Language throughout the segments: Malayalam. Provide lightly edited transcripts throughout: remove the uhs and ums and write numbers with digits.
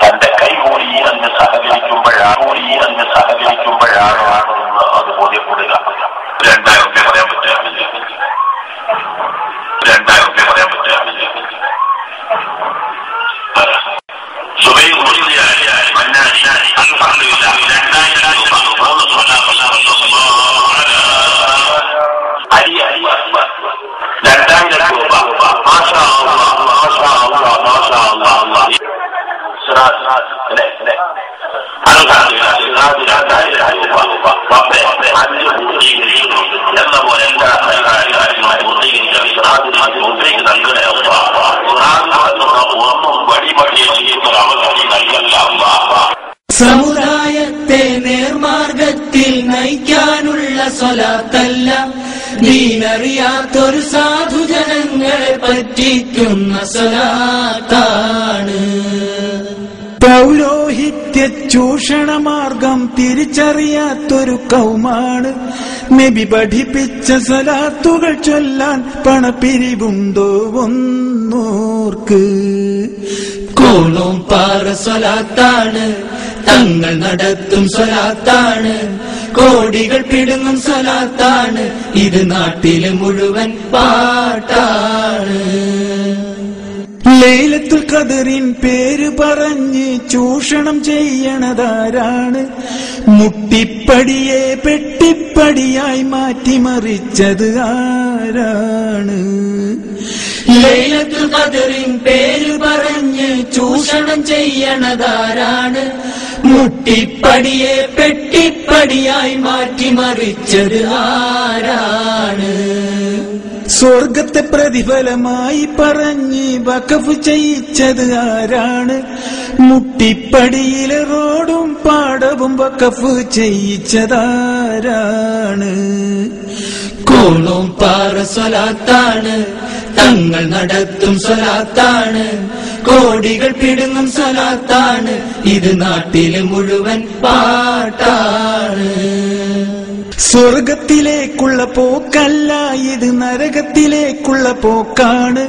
തന്റെ കൈകൂടി അങ്ങ് സഹകരിക്കുമ്പോഴാണ് അത് ബോധ്യപ്പെടുക. 2000 രൂപ പറയാൻ പറ്റുകയാണെങ്കിൽ 2000 രൂപ പറയാൻ പറ്റുകയാണെങ്കിൽ സമുദായത്തെ നേർമാർഗത്തിൽ നയിക്കാനുള്ള സ്വലാത്തല്ല, ദീനറിയാത്തൊരു സാധുജനങ്ങളെ പറ്റിക്കുന്ന സ്വലാത്താണ്. പൗരോഹിത്യ ചൂഷണമാർഗം തിരിച്ചറിയാത്തൊരു കൗമാണ്. നബി പഠിപ്പിച്ച സ്വലാത്തുകൾ ചൊല്ലാൻ പണപ്പിരിവുണ്ടോ ഒന്നോർക്ക്. കോണോം പാറ സ്വലാത്താണ്, തങ്ങൾ നടത്തും സ്വലാത്താണ്, കോടികൾ പിടുങ്ങും സ്വലാത്താണ്, ഇത് നാട്ടിലെ മുഴുവൻ പാട്ടാണ്. ലൈലത്തുൽ ഖദറിൻ പേര് പറഞ്ഞ് ചൂഷണം ചെയ്യണതാരാണ്? മുട്ടിപ്പടിയെ പെട്ടിപ്പടിയായി മാറ്റിമറിച്ചത് ആരാണ്? ലൈലത്തുൽ ഖദറിൻ പേര് പറഞ്ഞ് ചൂഷണം ചെയ്യണതാരാണ്? മുട്ടിപ്പടിയെ പെട്ടിപ്പടിയായി മാറ്റിമറിച്ചത് ആരാണ്? സ്വർഗത്തെ പ്രതിഫലമായി പറഞ്ഞ് വഖഫ് ചെയ്യിച്ചത് ആരാണ്? മുട്ടിപ്പടിയിലെ റോഡും പാടവും വഖഫ് ചെയ്യിച്ചതാരാണ്? കോണോം പാറ സ്വലാത്താണ്, തങ്ങൾ നടത്തും സ്വലാത്താണ്, കോടികൾ പിടുങ്ങും സ്വലാത്താണ്, ഇത് നാട്ടിലെ മുഴുവൻ പാട്ടാണ്. സ്വർഗത്തിലേക്കുള്ള പോക്കല്ല, ഇത് നരകത്തിലേക്കുള്ള പോക്കാണ്.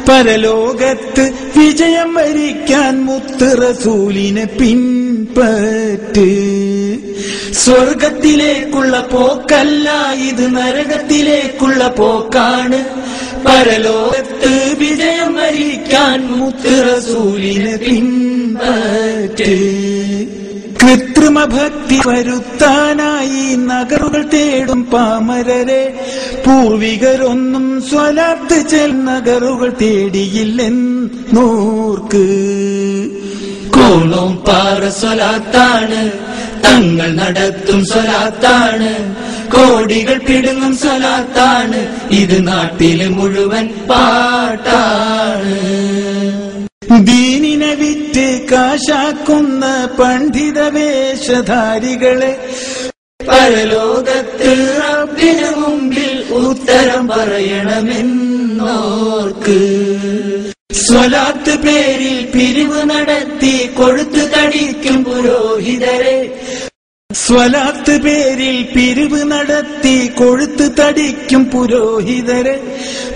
പരലോകത്ത് വിജയം വരിക്കാൻ മുത്ത് റസൂലിനെ പിൻപറ്റ്. സ്വർഗത്തിലേക്കുള്ള പോക്കല്ല, ഇത് നരകത്തിലേക്കുള്ള പോക്കാണ്. പരലോകത്ത് വിജയം വരിക്കാൻ മുത്ത് റസൂലിനെ പിൻപറ്റ്. കൃത്രിമ ഭക്തി വരുത്താനായി നഗറുകൾ തേടും പാമരരെ, പൂർവികരൊന്നും സ്വലാത്ത് നഗറുകൾ തേടിയില്ലെന്നോർക്ക്. കോണോം പാറ സ്വലാത്താണ്, തങ്ങൾ നടത്തും സ്വലാത്താണ്, കോടികൾ പിടുങ്ങും സ്വലാത്താണ്, ഇത് നാട്ടിലെ മുഴുവൻ പാട്ടാണ്. ദീനിനെ വിറ്റ് കാശാക്കുന്ന പണ്ഡിത വേഷധാരികളെ പരലോകത്ത് റബ്ബിന് മുമ്പിൽ ഉത്തരം പറയണമെന്നോർക്ക്. സ്വലാത്ത് പേരിൽ പിരിവ് നടത്തി കൊഴുത്തു തടിക്കും പുരോഹിതരെ, സ്വലാത്ത് പേരിൽ പിരിവ് നടത്തി കൊഴുത്തു തടിക്കും പുരോഹിതരെ,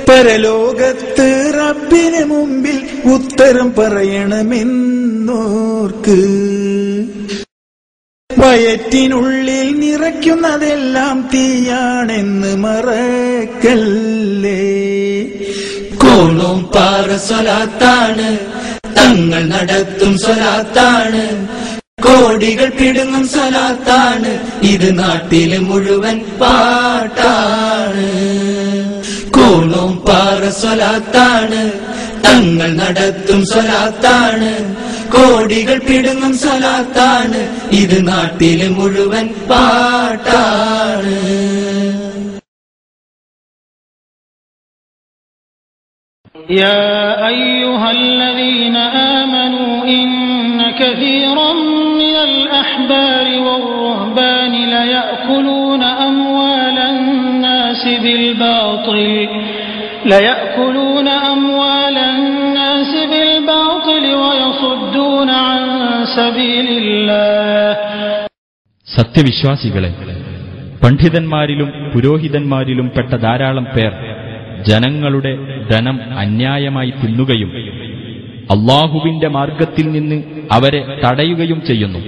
പരലോകത്ത് റബ്ബിന് മുമ്പിൽ ഉത്തരം പറയണമെന്നോർക്ക്. വയറ്റിനുള്ളിൽ നിറയ്ക്കുന്നതെല്ലാം തീയാണെന്ന് മറക്കല്ലേ. കോണോം പാറ സ്വലാത്താണ്, തങ്ങൾ നടത്തും സ്വലാത്താണ്, കോടികൾ പിടുങ്ങും സ്വലാത്താണ്, ഇത് നാട്ടിലെ മുഴുവൻ പാട്ടാണ്. കോണോം പാറ സ്വലാത്താണ്, തങ്ങൾ നടത്തും സ്വലാത്താണ്, കോടികൾ പിടുങ്ങും സ്വലാത്താണ്, ഇത് നാട്ടിലെ മുഴുവൻ പാട്ടാണ്. يا أيها الذين آمنوا إن كثيرا من الأحبار والرهبان ليأكلون أموال الناس بالباطل ويصدون عن سبيل الله. സത്യവിശ്വാസികളെ, പണ്ഡിതന്മാരിലും പുരോഹിതന്മാരിലും പെട്ട ധാരാളം പേർ ജനങ്ങളുടെ ധനം അന്യായമായി തിന്നുകയും അള്ളാഹുവിന്റെ മാർഗത്തിൽ നിന്ന് അവരെ തടയുകയും ചെയ്യുന്നു.